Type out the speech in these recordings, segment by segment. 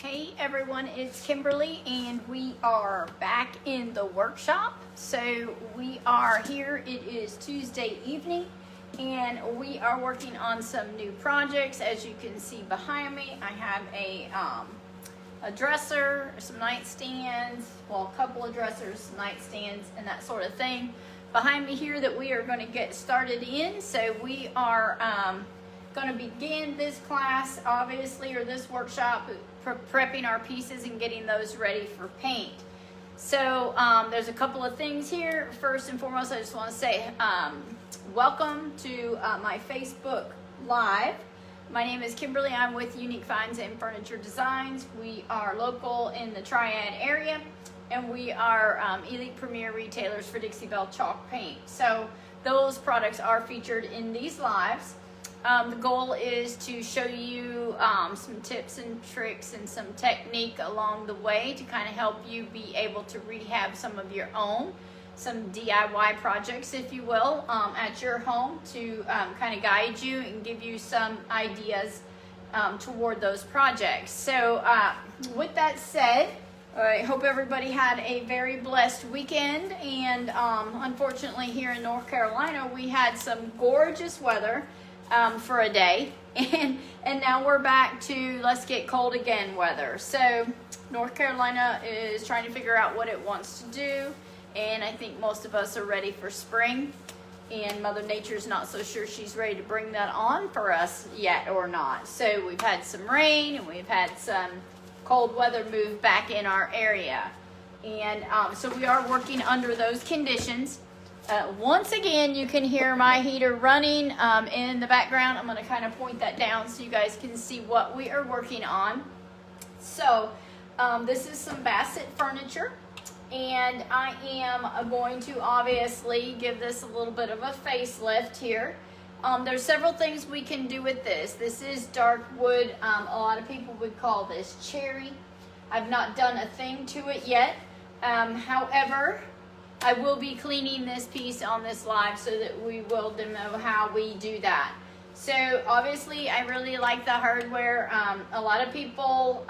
Hey everyone, it's Kimberly and we are back in the workshop. So we are here, it is Tuesday evening and we are working on some new projects. As you can see behind me, I have a dresser, some nightstands, well a couple of dressers, nightstands and that sort of thing behind me here that we are going to get started in. So we are going to begin this class obviously, or this workshop, prepping our pieces and getting those ready for paint. So there's a couple of things here. First and foremost, I just want to say welcome to my Facebook Live. My name is Kimberly. I'm with Unique Finds and Furniture Designs. We are local in the Triad area and we are elite premier retailers for Dixie Belle Chalk Paint. So those products are featured in these lives. The goal is to show you some tips and tricks and some technique along the way to kind of help you be able to rehab some of your own, some DIY projects, if you will, at your home to kind of guide you and give you some ideas toward those projects. So with that said, I hope everybody had a very blessed weekend, and unfortunately here in North Carolina we had some gorgeous weather for a day, and now we're back to let's get cold again weather. So North Carolina is trying to figure out what it wants to do, and I think most of us are ready for spring, and Mother Nature's not so sure she's ready to bring that on for us yet or not. So we've had some rain and we've had some cold weather move back in our area, and so we are working under those conditions. Once again, you can hear my heater running in the background. I'm going to kind of point that down so you guys can see what we are working on. So this is some Bassett furniture, and I am going to obviously give this a little bit of a facelift here. There's several things we can do with this. This is dark wood. A lot of people would call this cherry. I've not done a thing to it yet. However, I will be cleaning this piece on this live so that we will demo how we do that. So obviously I really like the hardware. A lot of people,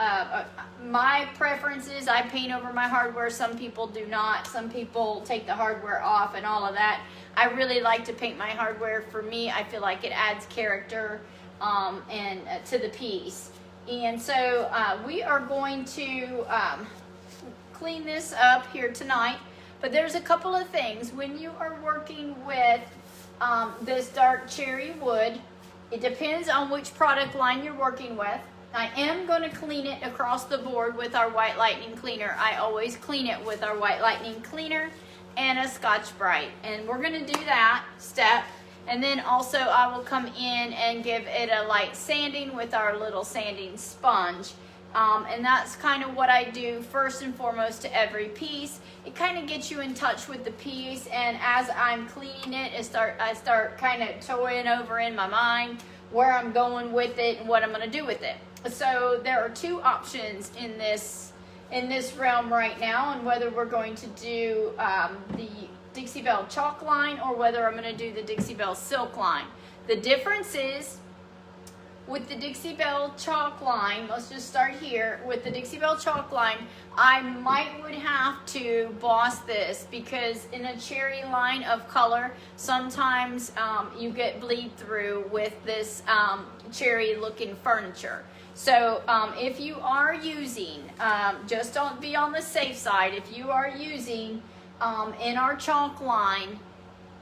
my preference is I paint over my hardware. Some people do not. Some people take the hardware off and all of that. I really like to paint my hardware. For me, I feel like it adds character and to the piece. And so we are going to clean this up here tonight. But there's a couple of things. When you are working with this dark cherry wood, it depends on which product line you're working with. I am going to clean it across the board with our White Lightning cleaner. I always clean it with our White Lightning cleaner and a Scotch-Brite. And we're going to do that step. And then also I will come in and give it a light sanding with our little sanding sponge. And that's kind of what I do first and foremost to every piece. It kind of gets you in touch with the piece, and as I'm cleaning it, I start kind of toying over in my mind where I'm going with it and what I'm going to do with it. So there are two options in this realm right now, and whether we're going to do the Dixie Belle Chalk line or whether I'm going to do the Dixie Belle Silk line. The difference is, with the Dixie Belle Chalk line, let's just start here. With the Dixie Belle Chalk line, I would have to boss this because in a cherry line of color, sometimes you get bleed through with this cherry looking furniture. So if you are using, just don't be on the safe side, if you are using in our chalk line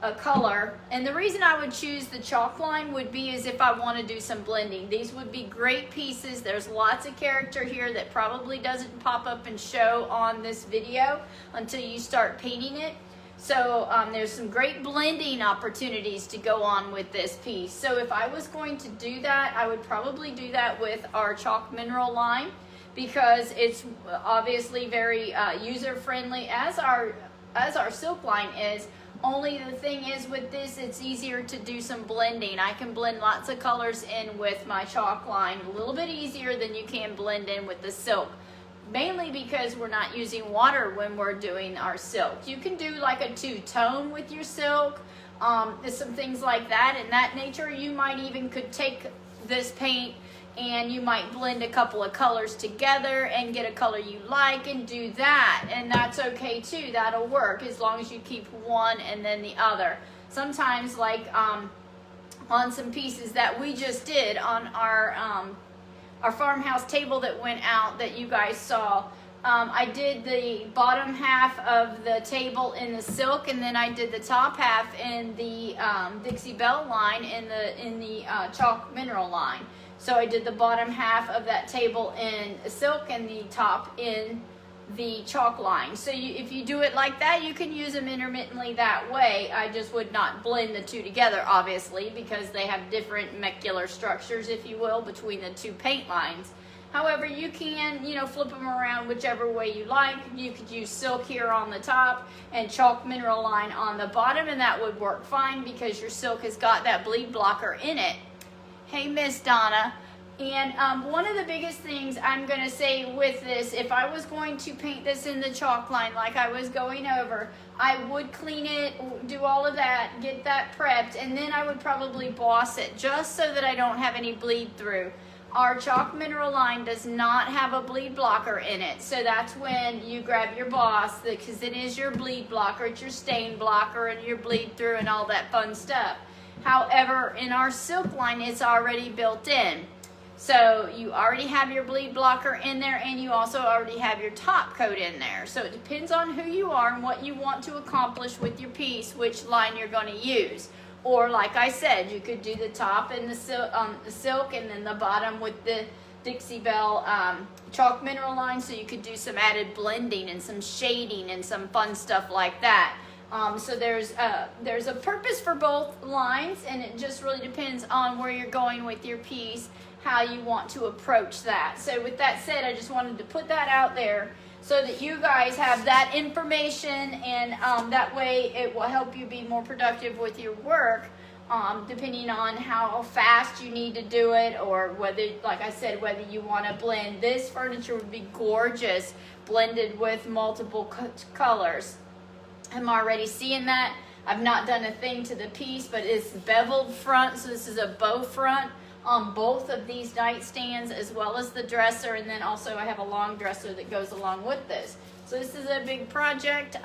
a color, and the reason I would choose the chalk line would be is if I want to do some blending. These would be great pieces. There's lots of character here that probably doesn't pop up and show on this video until you start painting it. So there's some great blending opportunities to go on with this piece. So if I was going to do that, I would probably do that with our chalk mineral line because it's obviously very user-friendly as our silk line is. Only the thing is with this, it's easier to do some blending. I can blend lots of colors in with my chalk line a little bit easier than you can blend in with the silk. Mainly because we're not using water when we're doing our silk. You can do like a two-tone with your silk, some things like that in that nature. You might even could take this paint and you might blend a couple of colors together and get a color you like and do that, and that's okay too. That'll work as long as you keep one and then the other. Sometimes, like on some pieces that we just did on our farmhouse table that went out that you guys saw, I did the bottom half of the table in the silk, and then I did the top half in the Dixie Belle line in the chalk mineral line. So I did the bottom half of that table in silk and the top in the chalk line. So if you do it like that, you can use them intermittently that way. I just would not blend the two together, obviously, because they have different molecular structures, if you will, between the two paint lines. However, you can, flip them around whichever way you like. You could use silk here on the top and chalk mineral line on the bottom, and that would work fine because your silk has got that bleed blocker in it. Hey, Miss Donna. And one of the biggest things I'm going to say with this, if I was going to paint this in the chalk line like I was going over, I would clean it, do all of that, get that prepped, and then I would probably boss it just so that I don't have any bleed through. Our chalk mineral line does not have a bleed blocker in it, so that's when you grab your boss, because it is your bleed blocker, it's your stain blocker and your bleed through and all that fun stuff. However, in our silk line, it's already built in. So you already have your bleed blocker in there, and you also already have your top coat in there. So it depends on who you are and what you want to accomplish with your piece, which line you're going to use. Or like I said, you could do the top and the silk and then the bottom with the Dixie Belle chalk mineral line, so you could do some added blending and some shading and some fun stuff like that. So there's a purpose for both lines, and it just really depends on where you're going with your piece, how you want to approach that. So with that said, I just wanted to put that out there so that you guys have that information, and that way it will help you be more productive with your work, depending on how fast you need to do it, or whether, like I said, whether you want to blend. This furniture would be gorgeous blended with multiple colors. I'm already seeing that. I've not done a thing to the piece, but it's beveled front, so this is a bow front on both of these nightstands, as well as the dresser, and then also I have a long dresser that goes along with this. So this is a big project.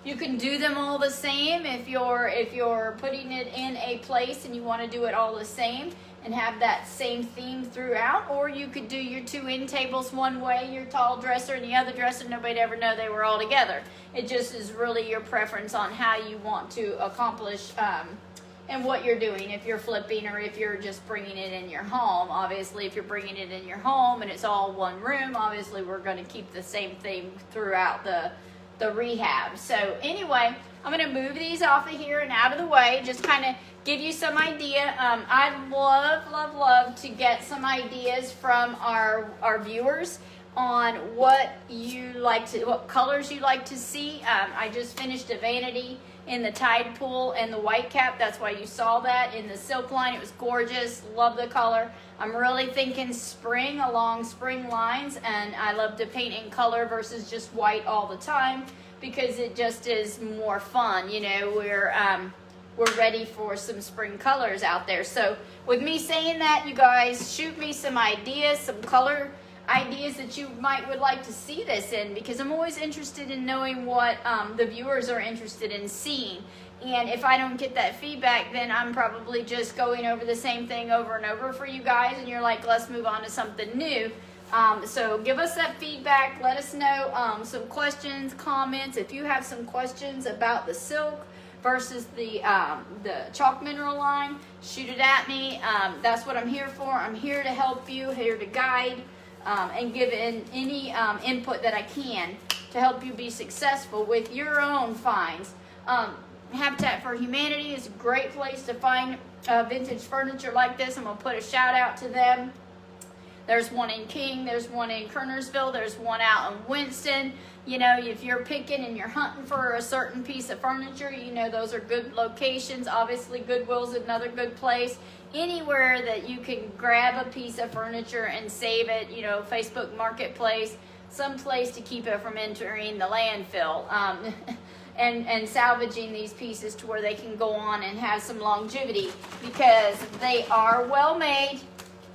You can do them all the same if you're putting it in a place and you want to do it all the same and have that same theme throughout, or you could do your two end tables one way, your tall dresser and the other dresser, nobody'd ever know they were all together. It just is really your preference on how you want to accomplish and what you're doing, if you're flipping or if you're just bringing it in your home. Obviously, if you're bringing it in your home and it's all one room, obviously we're going to keep the same theme throughout the rehab. So anyway, I'm going to move these off of here and out of the way, just kind of give you some idea. I'd love to get some ideas from our viewers on what colors you like to see. I just finished a vanity in the Tide Pool and the white cap. That's why you saw that in the silk line. It was gorgeous. Love the color. I'm really thinking spring along spring lines, and I love to paint in color versus just white all the time because it just is more fun. We're ready for some spring colors out there. So with me saying that, you guys shoot me some ideas, some color ideas that you would like to see this in, because I'm always interested in knowing what the viewers are interested in seeing. And if I don't get that feedback, then I'm probably just going over the same thing over and over for you guys, and you're like, let's move on to something new. So give us that feedback. Let us know some questions, comments. If you have some questions about the silk versus the chalk mineral line, shoot it at me. That's what I'm here for. I'm here to help you, here to guide, and give in any input that I can to help you be successful with your own finds. Habitat for Humanity is a great place to find vintage furniture like this. I'm going to put a shout out to them. There's one in King, there's one in Kernersville, there's one out in Winston. If you're picking and you're hunting for a certain piece of furniture, those are good locations. Obviously, Goodwill's another good place. Anywhere that you can grab a piece of furniture and save it, Facebook Marketplace, some place to keep it from entering the landfill, and salvaging these pieces to where they can go on and have some longevity, because they are well made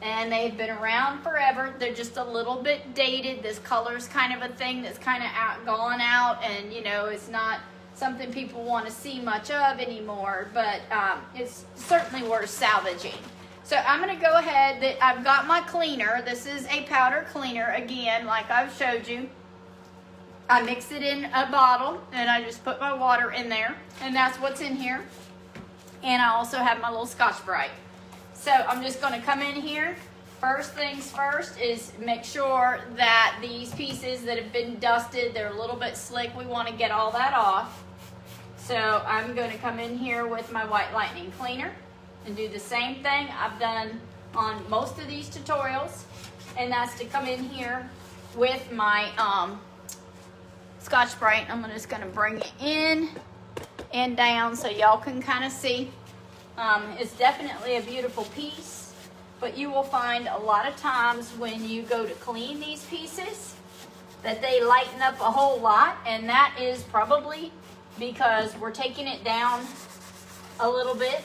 and they've been around forever. They're just a little bit dated. This color's kind of a thing that's kind of gone out, and you know, it's not something people want to see much of anymore, but it's certainly worth salvaging. So I'm going to go ahead, I've got my cleaner. This is a powder cleaner, again, like I've showed you. I mix it in a bottle, and I just put my water in there, and that's what's in here. And I also have my little Scotch-Brite. So I'm just going to come in here. First things first is make sure that these pieces that have been dusted, they're a little bit slick. We want to get all that off. So I'm going to come in here with my White Lightning cleaner and do the same thing I've done on most of these tutorials. And that's to come in here with my Scotch-Brite. I'm just going to bring it in and down so y'all can kind of see. It's definitely a beautiful piece, but you will find a lot of times when you go to clean these pieces that they lighten up a whole lot, and that is probably because we're taking it down a little bit.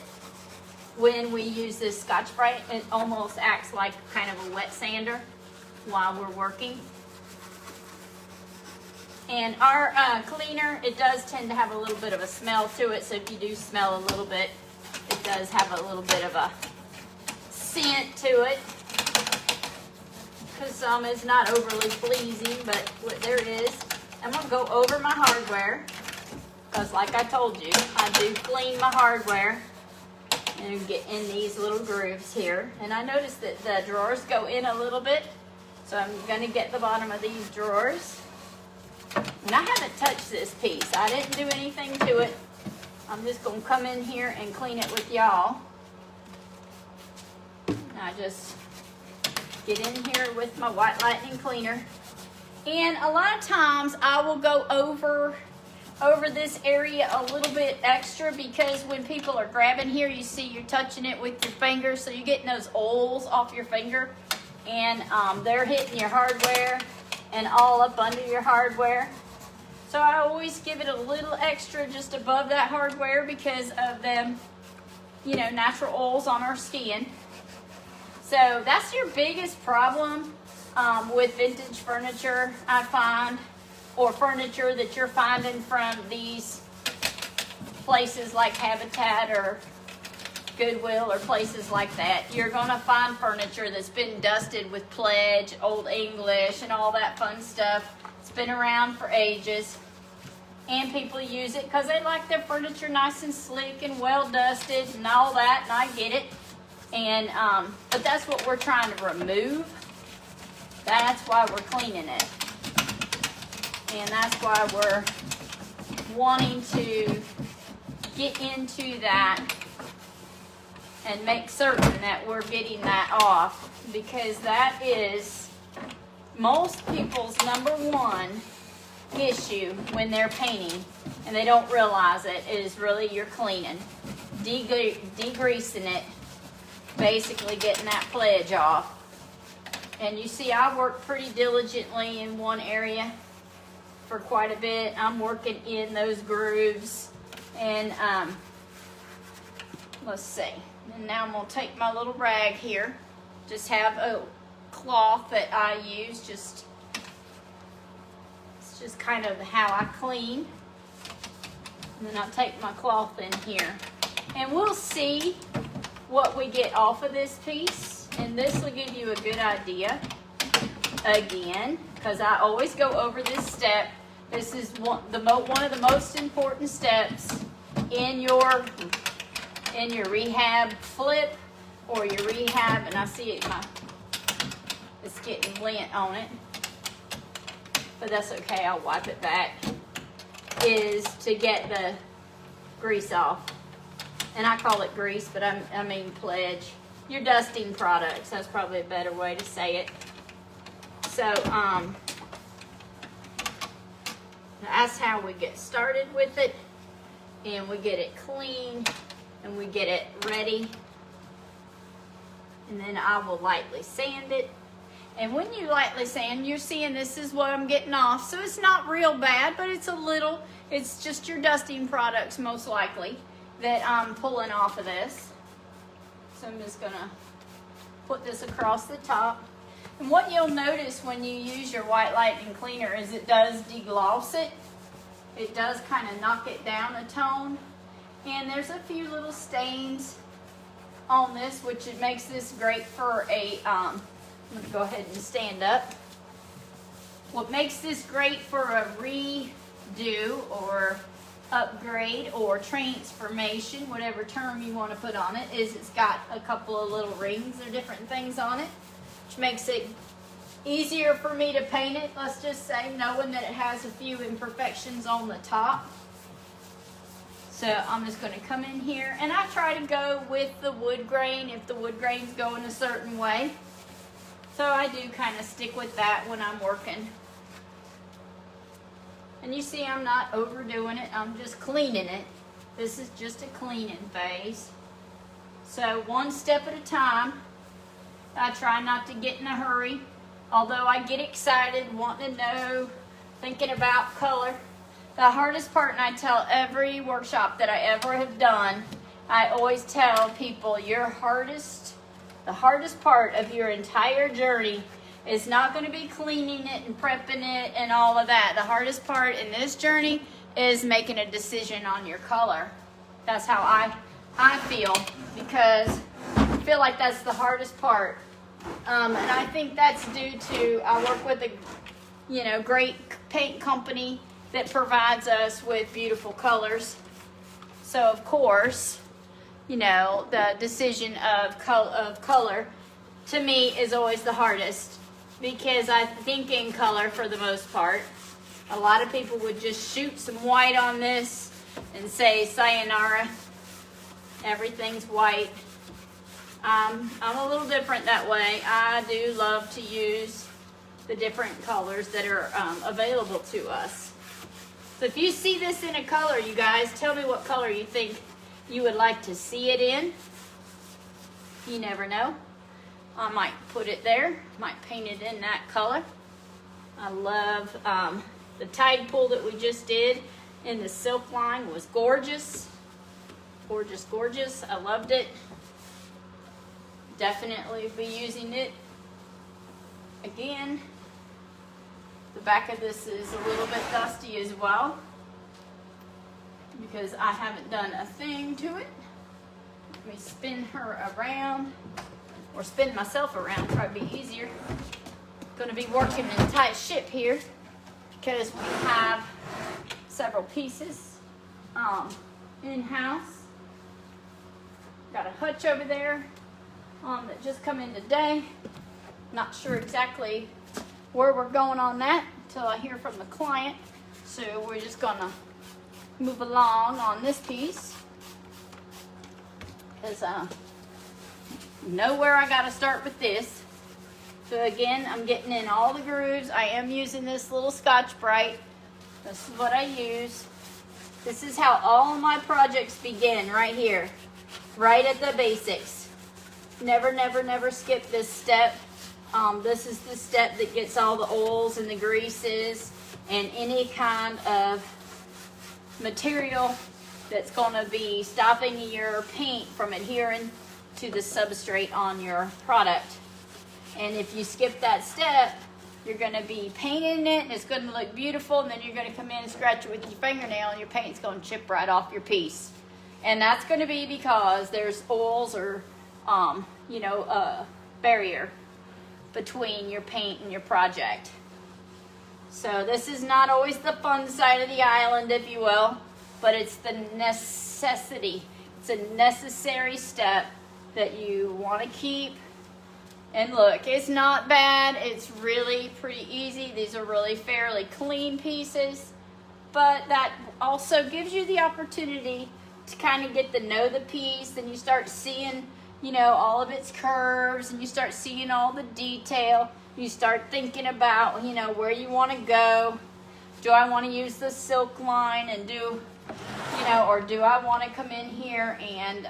When we use this Scotch-Brite, it almost acts like kind of a wet sander while we're working. And our cleaner, it does tend to have a little bit of a smell to it, so if you do smell a little bit, it does have a little bit of a scent to it, because some is not overly pleasing, but there it is. I'm going to go over my hardware, because like I told you, I do clean my hardware and get in these little grooves here. And I noticed that the drawers go in a little bit, so I'm going to get the bottom of these drawers. And I haven't touched this piece. I didn't do anything to it. I'm just going to come in here and clean it with y'all. I just get in here with my White Lightning cleaner. And a lot of times I will go over this area a little bit extra, because when people are grabbing here, you see you're touching it with your fingers, so you're getting those oils off your finger, and they're hitting your hardware and all up under your hardware. So I always give it a little extra just above that hardware because of them, you know, natural oils on our skin. So that's your biggest problem with vintage furniture, I find, or furniture that you're finding from these places like Habitat or Goodwill or places like that. You're going to find furniture that's been dusted with Pledge, Old English, and all that fun stuff. It's been around for ages, and people use it because they like their furniture nice and slick and well dusted and all that, and I get it. And but that's what we're trying to remove. That's why we're cleaning it, and that's why we're wanting to get into that and make certain that we're getting that off, because that is most people's #1 issue when they're painting and they don't realize it. It is really your cleaning, degreasing it, basically getting that pledge off. And you see I work pretty diligently in one area for quite a bit. I'm working in those grooves, and let's see. And now I'm going to take my little rag here. Just have a cloth that I use. It's just kind of how I clean. And then I'll take my cloth in here. And we'll see what we get off of this piece. And this will give you a good idea. Again, because I always go over this step. This is one of the most important steps in your rehab flip or your rehab, and I see it's getting lint on it, but that's okay, I'll wipe it back, is to get the grease off. And I call it grease, but I mean Pledge. Your dusting products, that's probably a better way to say it. So that's how we get started with it, and we get it clean and we get it ready. And then I will lightly sand it. And when you lightly sand, you're seeing this is what I'm getting off. So it's not real bad, but it's just your dusting products most likely that I'm pulling off of this. So I'm just gonna put this across the top. And what you'll notice when you use your white lightning cleaner is it does degloss it. It does kind of knock it down a tone. And there's a few little stains on this, which it makes this great for a, I'm going to go ahead and stand up. What makes this great for a redo or upgrade or transformation, whatever term you want to put on it, is it's got a couple of little rings or different things on it, which makes it easier for me to paint it, let's just say, knowing that it has a few imperfections on the top. So I'm just going to come in here, and I try to go with the wood grain if the wood grain's going a certain way. So I do kind of stick with that when I'm working. And you see I'm not overdoing it, I'm just cleaning it. This is just a cleaning phase. So one step at a time. I try not to get in a hurry, although I get excited, wanting to know, thinking about color. The hardest part, and I tell every workshop that I ever have done, I always tell people the hardest part of your entire journey is not going to be cleaning it and prepping it and all of that. The hardest part in this journey is making a decision on your color. That's how I feel, because I feel like that's the hardest part. And I think that's due to, I work with a great paint company that provides us with beautiful colors. So of course, the decision of color to me is always the hardest, because I think in color for the most part. A lot of people would just shoot some white on this and say sayonara, everything's white. I'm a little different that way. I do love to use the different colors that are available to us. So if you see this in a color, you guys, tell me what color you think you would like to see it in. You never know. I might put it there, might paint it in that color. I love the Tide Pool that we just did in the silk line was gorgeous. Gorgeous, gorgeous. I loved it. Definitely be using it again. The back of this is a little bit dusty as well, because I haven't done a thing to it. Let me spin her around, or spin myself around, probably be easier. Going to be working in tight ship here, because we have several pieces in-house. Got a hutch over there that just come in today. Not sure exactly where we're going on that until I hear from the client. So we're just gonna move along on this piece, because I know where I gotta start with this. So again, I'm getting in all the grooves. I am using this little Scotch-Brite. This is what I use. This is how all my projects begin, right here, right at the basics. Never, never, never skip this step. This is the step that gets all the oils and the greases and any kind of material that's going to be stopping your paint from adhering to the substrate on your product. And if you skip that step, you're going to be painting it and it's going to look beautiful, and then you're going to come in and scratch it with your fingernail and your paint's going to chip right off your piece. And that's going to be because there's oils or barrier between your paint and your project. So this is not always the fun side of the island, if you will, but it's the necessity. It's a necessary step that you want to keep. And look, it's not bad. It's really pretty easy. These are really fairly clean pieces, but that also gives you the opportunity to kind of get to know the piece, and you start seeing all of its curves, and you start seeing all the detail. You start thinking about, where you want to go. Do I want to use the silk line and do, or do I want to come in here and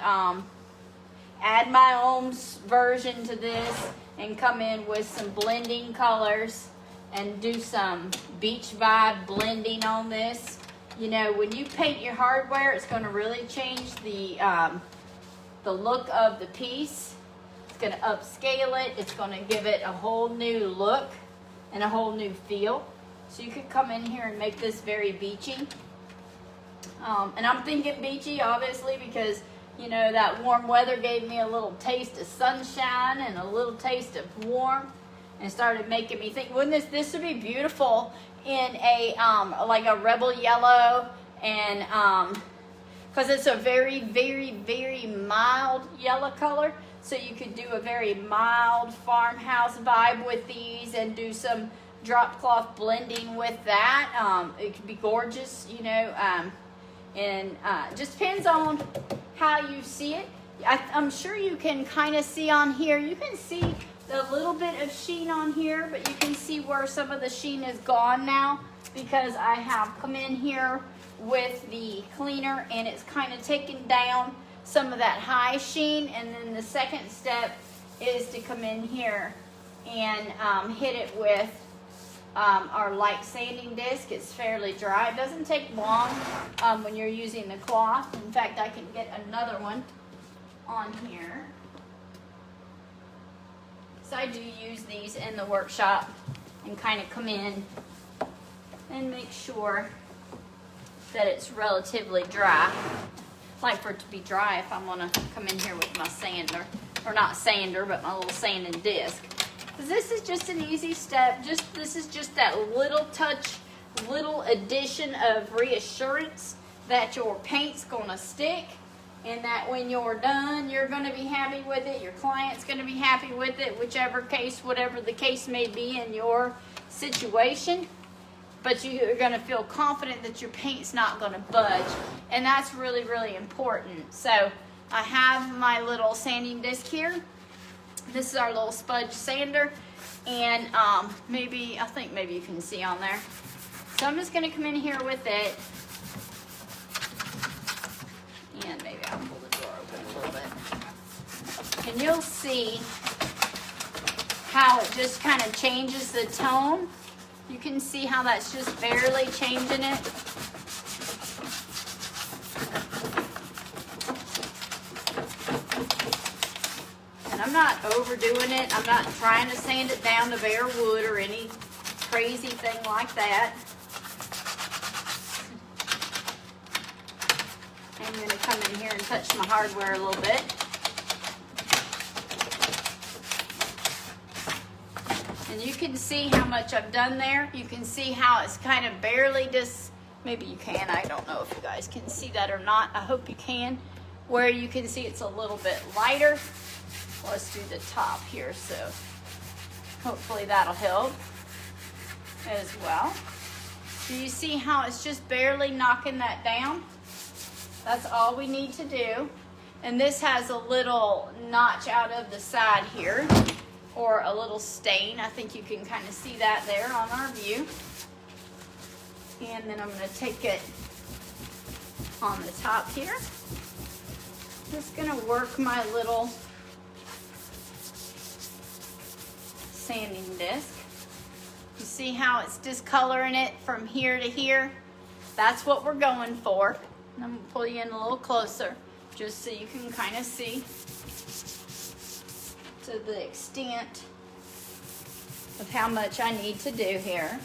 add my own version to this and come in with some blending colors and do some beach vibe blending on this? When you paint your hardware, it's going to really change the look of the piece. It's going to upscale it. It's going to give it a whole new look and a whole new feel. So you could come in here and make this very beachy. And I'm thinking beachy, obviously, because, you know, that warm weather gave me a little taste of sunshine and a little taste of warmth, and started making me think, wouldn't this would be beautiful in a, like a rebel yellow, and, because it's a very, very, very mild yellow color. So you could do a very mild farmhouse vibe with these and do some drop cloth blending with that. It could be gorgeous, you know, and just depends on how you see it. I'm sure you can kind of see on here, you can see a little bit of sheen on here, but you can see where some of the sheen is gone now, because I have come in here with the cleaner and it's kind of taken down some of that high sheen. And then the second step is to come in here and hit it with our light sanding disc. It's fairly dry. It doesn't take long when you're using the cloth. In fact, I can get another one on here. So I do use these in the workshop and kind of come in and make sure that it's relatively dry. I like for it to be dry if I'm gonna come in here with my sander, or not sander, but my little sanding disc. Because this is just an easy step. This is just that little touch, little addition of reassurance that your paint's gonna stick, and that when you're done, you're gonna be happy with it, your client's gonna be happy with it, whatever the case may be in your situation. But you're gonna feel confident that your paint's not gonna budge. And that's really, really important. So I have my little sanding disc here. This is our little spudge sander. And I think maybe you can see on there. So I'm just gonna come in here with it. And maybe I'll pull the door open a little bit. And you'll see how it just kind of changes the tone. You can see how that's just barely changing it. And I'm not overdoing it. I'm not trying to sand it down to bare wood or any crazy thing like that. I'm going to come in here and touch my hardware a little bit. And you can see how much I've done there. You can see how it's kind of barely just, maybe you can, I don't know if you guys can see that or not. I hope you can. Where you can see it's a little bit lighter. Let's do the top here, so hopefully that'll help as well. Do you see how it's just barely knocking that down? That's all we need to do. And this has a little notch out of the side here, or a little stain. I think you can kind of see that there on our view. And then I'm going to take it on the top here. Just going to work my little sanding disc. You see how it's discoloring it from here to here? That's what we're going for. I'm going to pull you in a little closer just so you can kind of see to the extent of how much I need to do here.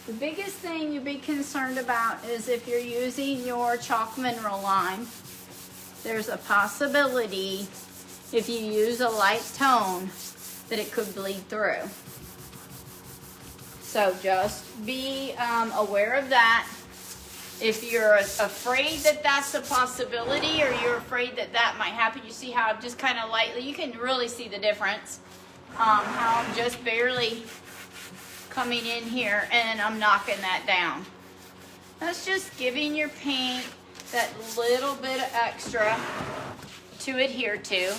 The biggest thing you'd be concerned about is if you're using your chalk mineral line, there's a possibility if you use a light tone that it could bleed through. So just be aware of that. If you're afraid that that's a possibility, or you're afraid that that might happen, you see how I'm just kind of lightly, you can really see the difference. How I'm just barely coming in here and I'm knocking that down. That's just giving your paint that little bit of extra to adhere to.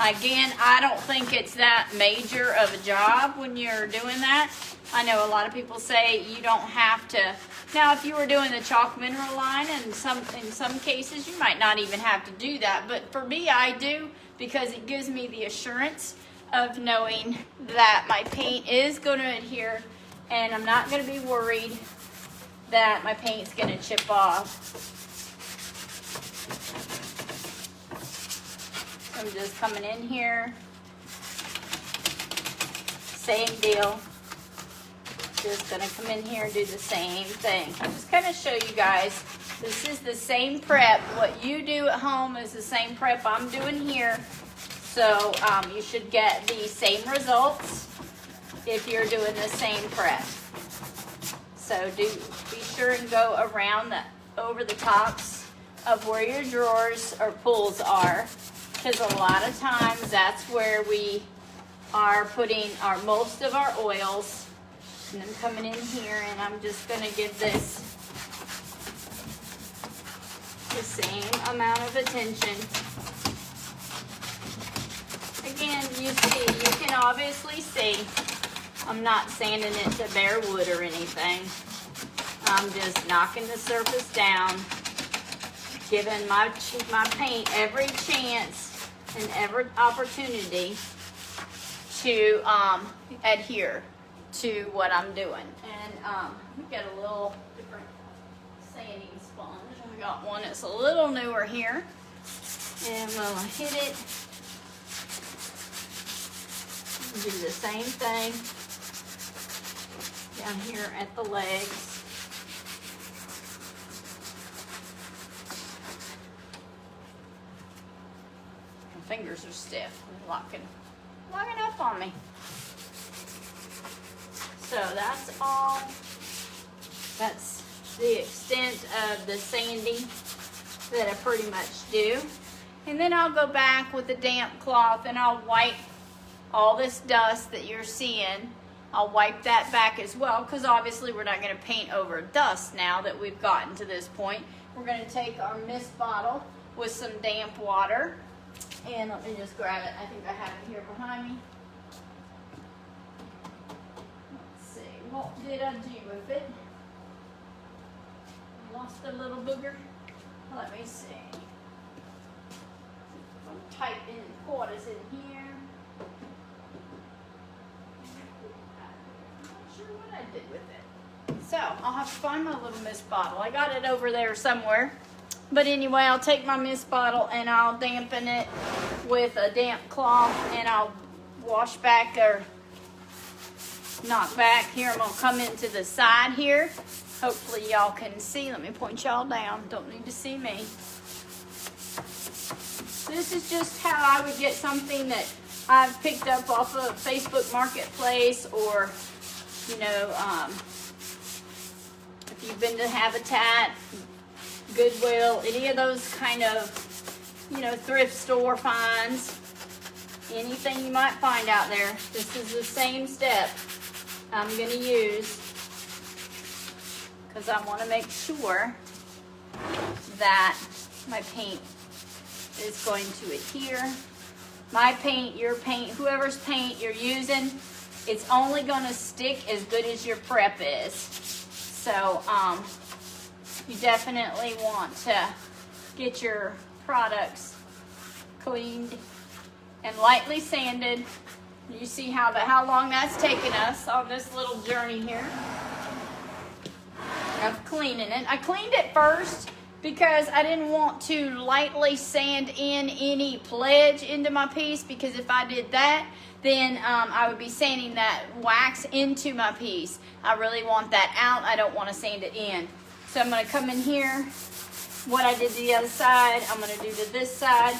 Again, I don't think it's that major of a job when you're doing that. I know a lot of people say you don't have to. Now, if you were doing the chalk mineral line, and in some cases you might not even have to do that. But for me, I do, because it gives me the assurance of knowing that my paint is going to adhere, and I'm not going to be worried that my paint's going to chip off. I'm just coming in here. Same deal. Just gonna come in here and do the same thing. I'm just gonna show you guys. This is the same prep. What you do at home is the same prep I'm doing here. So you should get the same results if you're doing the same prep. So be sure and go around over the tops of where your drawers or pulls are, because a lot of times that's where we are putting most of our oils. And I'm coming in here and I'm just going to give this the same amount of attention. Again, you can obviously see I'm not sanding it to bare wood or anything. I'm just knocking the surface down, giving my paint every chance and every opportunity to adhere to what I'm doing. And we got a little different sanding sponge. I got one that's a little newer here, and we'll hit it. Do the same thing down here at the legs. My fingers are stiff. They're locking up on me. So that's all. That's the extent of the sanding that I pretty much do. And then I'll go back with a damp cloth and I'll wipe all this dust that you're seeing. I'll wipe that back as well, because obviously we're not going to paint over dust now that we've gotten to this point. We're going to take our mist bottle with some damp water, and let me just grab it. I think I have it here behind me. Let's see, what did I do with it? Lost a little booger. Let me see. I'm typing quarters in here. What I did with it. So I'll have to find my little mist bottle. I got it over there somewhere. But anyway, I'll take my mist bottle and I'll dampen it with a damp cloth, and I'll wash back or knock back. Here, I'm going to come into the side here. Hopefully y'all can see. Let me point y'all down. Don't need to see me. This is just how I would get something that I've picked up off of Facebook Marketplace, or you know, if you've been to Habitat, Goodwill, any of those kind of, you know, thrift store finds, anything you might find out there, this is the same step I'm going to use, because I want to make sure that my paint is going to adhere. My paint, your paint, whoever's paint you're using, it's only going to stick as good as your prep is. So you definitely want to get your products cleaned and lightly sanded. You see how long that's taken us on this little journey here of cleaning it. I cleaned it first because I didn't want to lightly sand in any pledge into my piece, because if I did that, then I would be sanding that wax into my piece. I really want that out. I don't want to sand it in. So I'm going to come in here. What I did to the other side, I'm going to do to this side.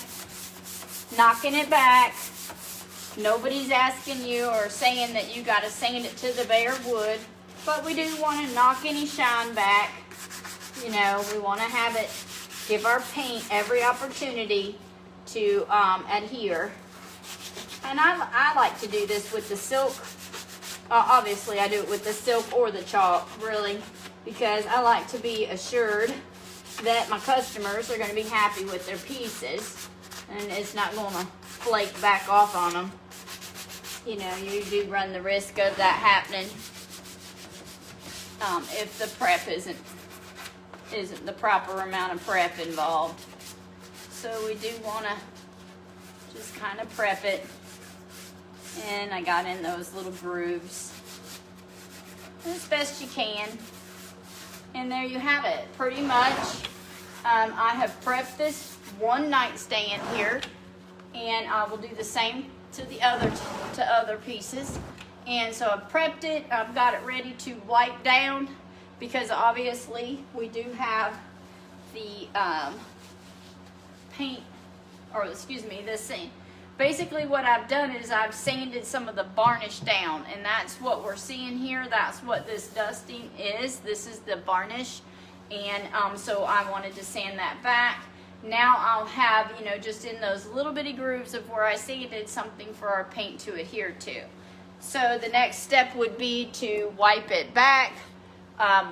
Knocking it back. Nobody's asking you or saying that you got to sand it to the bare wood. But we do want to knock any shine back. You know, we want to have it, give our paint every opportunity to adhere. And I like to do this with the silk. Obviously, I do it with the silk or the chalk, really, because I like to be assured that my customers are going to be happy with their pieces, and it's not going to flake back off on them. You know, you do run the risk of that happening if the prep isn't the proper amount of prep involved. So we do want to just kind of prep it. And I got in those little grooves as best you can. And there you have it. Pretty much, I have prepped this one nightstand here and we'll do the same to the other pieces. And so I've prepped it, I've got it ready to wipe down, because obviously we do have the paint, or excuse me, this thing. Basically what I've done is I've sanded some of the varnish down, and that's what we're seeing here. That's what this dusting is. This is the varnish, and so I wanted to sand that back. Now I'll have, you know, just in those little bitty grooves of where I sanded, something for our paint to adhere to. So the next step would be to wipe it back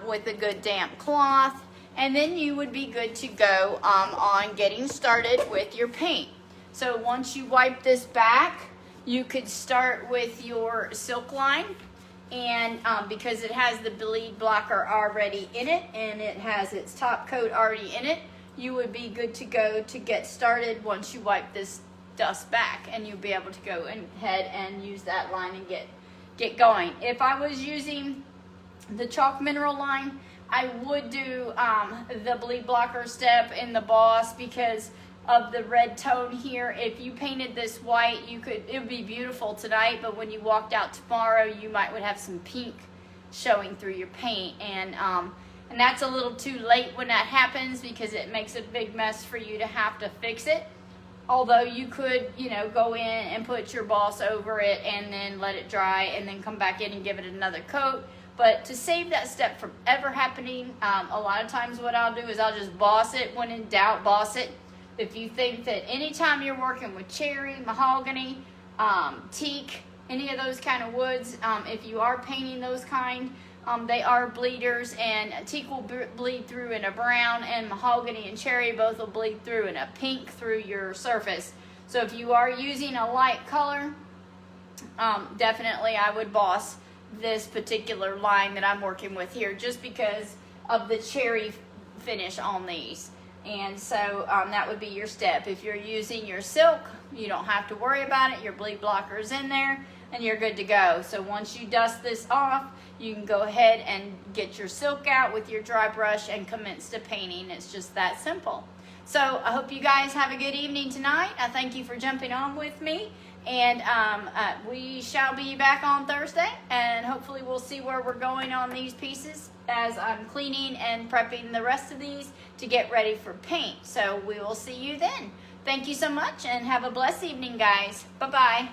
with a good damp cloth, and then you would be good to go on getting started with your paint. So once you wipe this back, you could start with your silk line, and because it has the bleed blocker already in it and it has its top coat already in it, you would be good to go to get started once you wipe this dust back, and you'll be able to go ahead and use that line and get going. If I was using the chalk mineral line, I would do the bleed blocker step in the boss because of the red tone here. If you painted this white, it would be beautiful tonight, but when you walked out tomorrow, you would have some pink showing through your paint, and that's a little too late when that happens, because it makes a big mess for you to have to fix it. Although you could, you know, go in and put your boss over it and then let it dry and then come back in and give it another coat. But to save that step from ever happening, a lot of times what I'll do is I'll just boss it. When in doubt, boss it. If you think that anytime you're working with cherry, mahogany, teak, any of those kind of woods, if you are painting those kind, they are bleeders, and teak will bleed through in a brown, and mahogany and cherry both will bleed through in a pink through your surface. So if you are using a light color, definitely I would boss this particular line that I'm working with here, just because of the cherry finish on these. And so that would be your step. If you're using your silk, you don't have to worry about it. Your bleed blocker is in there, and you're good to go. So once you dust this off, you can go ahead and get your silk out with your dry brush and commence to painting. It's just that simple. So I hope you guys have a good evening tonight. I thank you for jumping on with me, and we shall be back on Thursday, and hopefully we'll see where we're going on these pieces as I'm cleaning and prepping the rest of these to get ready for paint. So we will see you then. Thank you so much, and have a blessed evening, guys. Bye-bye.